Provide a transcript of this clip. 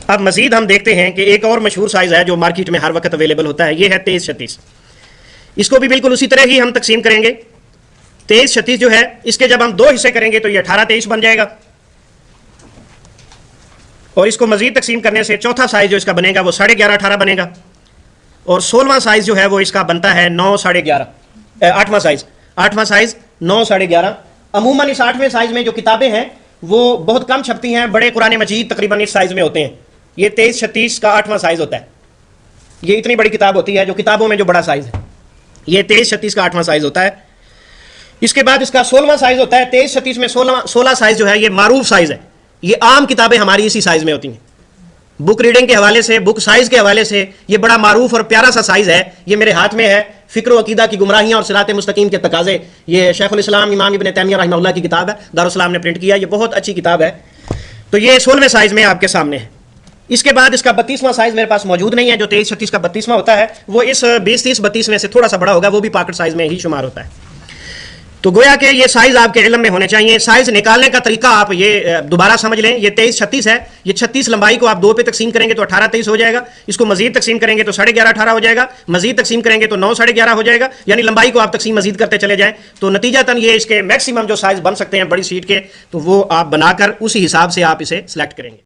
اب مزید ہم دیکھتے ہیں کہ ایک اور مشہور سائز ہے جو مارکیٹ میں ہر وقت اویلیبل ہوتا ہے، یہ ہے 2336۔ اس کو بھی بالکل اسی طرح ہی ہم تقسیم کریں گے۔ 2336 جو ہے اس کے جب ہم 2 حصے کریں گے تو یہ 1823 بن جائے گا، اور اس کو مزید تقسیم کرنے سے چوتھا سائز جو اس کا بنے گا وہ 11.5 18 بنے گا، اور 16واں سائز جو ہے وہ اس کا بنتا ہے 9 11.5۔ 8واں سائز 9 11.5۔ عموماً اس 8ویں سائز میں جو کتابیں ہیں وہ بہت کم چھپتی ہیں، بڑے قرآن مجید تقریباً اس سائز میں ہوتے ہیں۔ یہ 2336 کا 8واں سائز ہوتا ہے، یہ اتنی بڑی کتاب ہوتی ہے جو کتابوں میں جو بڑا سائز ہے، یہ 2336 کا 8واں سائز ہوتا ہے۔ اس کے بعد اس کا 16واں سائز ہوتا ہے۔ 2336 میں 16 سائز جو ہے یہ معروف سائز ہے، یہ عام کتابیں ہماری اسی سائز میں ہوتی ہیں۔ بک ریڈنگ کے حوالے سے، بک سائز کے حوالے سے یہ بڑا معروف اور پیارا سا سائز ہے۔ یہ میرے ہاتھ میں ہے، فکر و عقیدہ کی گمراہیاں اور صراط مستقیم کے تقاضے، یہ شیخ الاسلام امام ابن تیمیہ رحمہ اللہ کی کتاب ہے، دارالسلام نے پرنٹ کیا، یہ بہت اچھی کتاب ہے۔ تو یہ 16ویں سائز میں آپ کے سامنے ہے۔ اس کے بعد اس کا 32واں سائز میرے پاس موجود نہیں ہے، جو 2336 کا 32واں ہوتا ہے وہ اس 20 30 32 میں سے تھوڑا سا بڑا ہوگا، وہ بھی پاکٹ سائز میں ہی شمار ہوتا ہے۔ تو گویا کہ یہ سائز آپ کے علم میں ہونے چاہیے۔ سائز نکالنے کا طریقہ آپ یہ دوبارہ سمجھ لیں، یہ 2336 ہے، یہ 36 لمبائی کو آپ 2 پہ تقسیم کریں گے تو 1823 ہو جائے گا، اس کو مزید تقسیم کریں گے تو 11.5 18 ہو جائے گا، مزید تقسیم کریں گے تو 9 11.5 ہو جائے گا، یعنی لمبائی کو آپ تقسیم مزید کرتے چلے جائیں تو نتیجتاً یہ اس کے میکسیمم جو سائز بن سکتے ہیں بڑی شیٹ کے، تو وہ آپ بنا کر اسی حساب سے آپ اسے سلیکٹ کریں گے۔